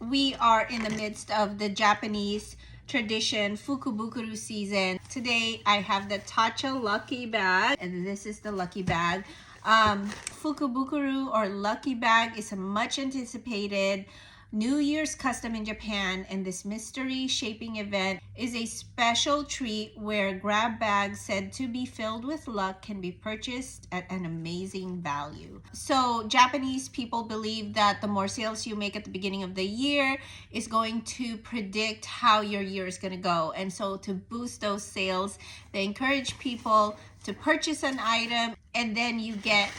We are in the midst of the Japanese tradition Fukubukuro season. Today I have the Tatcha lucky bag, and this is the lucky bag. Fukubukuro or lucky bag is a much anticipated New Year's custom in Japan, and this mystery shaping event is a special treat where grab bags said to be filled with luck can be purchased at an amazing value. So Japanese people believe that the more sales you make at the beginning of the year is going to predict how your year is going to go. And so to boost those sales, they encourage people to purchase an item, and then you get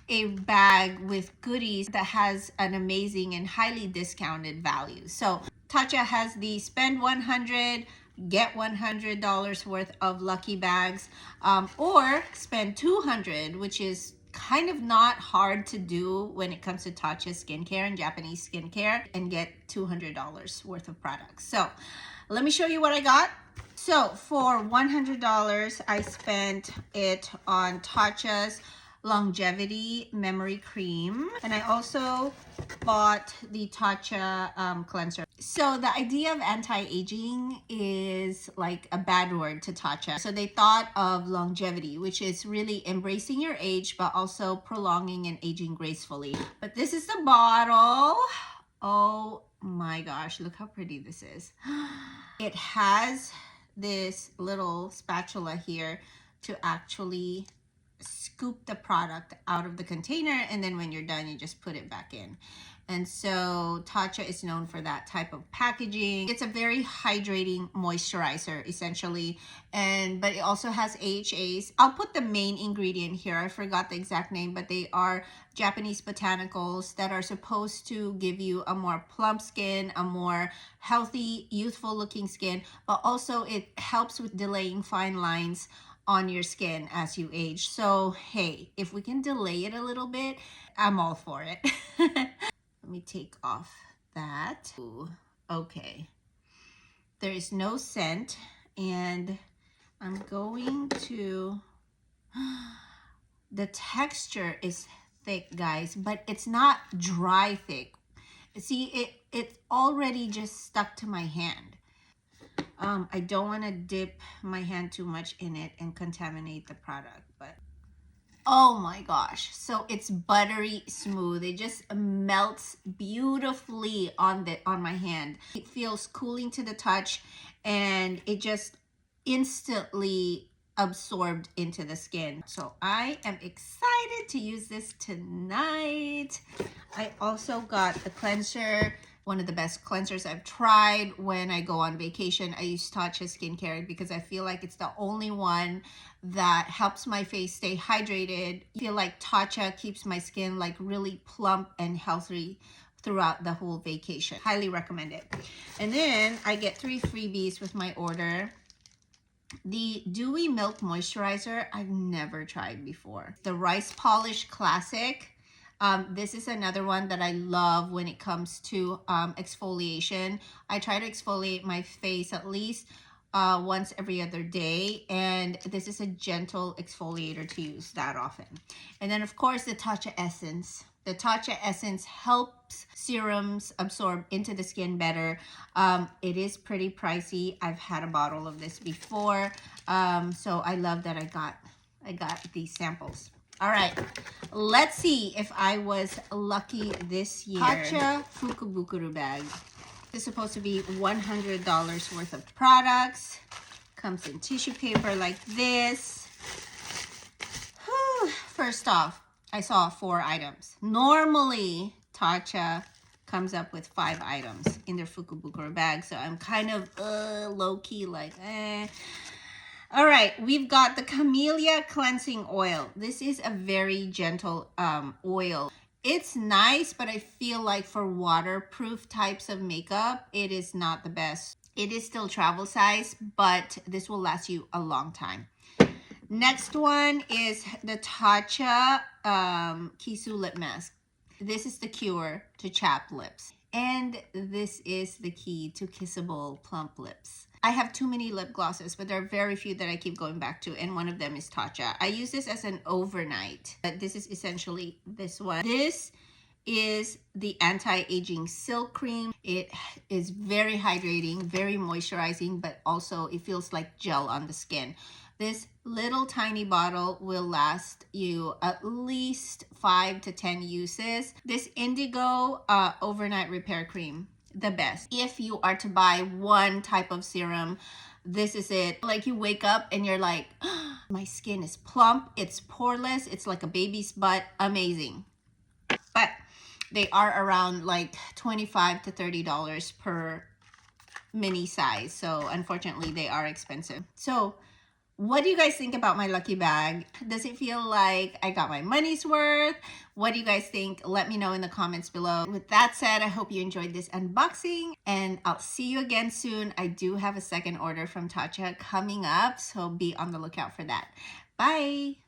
a bag with goodies that has an amazing and highly discounted value. So Tatcha has the spend $100, get $100 worth of lucky bags, or spend $200, which is kind of not hard to do when it comes to Tatcha skincare and Japanese skincare, and get $200 worth of products. So let me show you what I got. So for $100, I spent it on Tatcha's Longevity Memory Cream, and I also bought the Tatcha cleanser. So the idea of anti-aging is like a bad word to Tatcha. So they thought of longevity, which is really embracing your age but also prolonging and aging gracefully. But this is the bottle. Oh my gosh, look how pretty this is. It has this little spatula here to actually scoop the product out of the container, and then when you're done you just put it back in. And so Tatcha is known for that type of packaging. It's a very hydrating moisturizer essentially, but it also has AHAs. I'll put the main ingredient here. I forgot the exact name, but they are Japanese botanicals that are supposed to give you a more plump skin, a more healthy, youthful looking skin, but also it helps with delaying fine lines on your skin as you age. So hey, if we can delay it a little bit, I'm all for it. Let me take off that. Ooh, okay, there is no scent, and I'm going to the texture is thick, guys, but it's not dry thick. See, it's already just stuck to my hand. I don't want to dip my hand too much in it and contaminate the product, but oh my gosh, so it's buttery smooth. It just melts beautifully on my hand. It feels cooling to the touch, and it just instantly absorbed into the skin. So I am excited to use this tonight. I also got the cleanser, one of the best cleansers I've tried. When I go on vacation, I use Tatcha skincare because I feel like it's the only one that helps my face stay hydrated. I feel like Tatcha keeps my skin like really plump and healthy throughout the whole vacation. Highly recommend it. And then I get 3 freebies with my order. The Dewy Milk Moisturizer, I've never tried before. The Rice Polish Classic. This is another one that I love when it comes to exfoliation. I try to exfoliate my face at least once every other day, and this is a gentle exfoliator to use that often. And then of course the Tatcha Essence. The Tatcha Essence helps serums absorb into the skin better. It is pretty pricey. I've had a bottle of this before, so I love that I got these samples. All right, let's see if I was lucky this year. Tatcha Fukubukuro bag. It's supposed to be $100 worth of products. Comes in tissue paper like this. Whew. First off, I saw 4 items. Normally, Tatcha comes up with 5 items in their Fukubukuro bag, so I'm kind of low-key like, eh. All right, we've got the Camellia Cleansing Oil. This is a very gentle oil. It's nice, but I feel like for waterproof types of makeup, it is not the best. It is still travel size, but this will last you a long time. Next one is the Tatcha Kisu Lip Mask. This is the cure to chapped lips. And this is the key to kissable plump lips. I have too many lip glosses, but there are very few that I keep going back to, and one of them is Tatcha. I use this as an overnight. This is essentially this one. This is the anti-aging silk cream. It is very hydrating, very moisturizing, but also it feels like gel on the skin. This little tiny bottle will last you at least 5 to 10 uses. This indigo overnight repair cream, the best. If you are to buy one type of serum, this is it. Like you wake up and you're like, oh, my skin is plump, it's poreless, it's like a baby's butt, amazing. But they are around like $25 to $30 per mini size. So unfortunately they are expensive. So what do you guys think about my lucky bag? Does it feel like I got my money's worth? What do you guys think? Let me know in the comments below. With that said, I hope you enjoyed this unboxing and I'll see you again soon. I do have a second order from Tatcha coming up, so be on the lookout for that. Bye!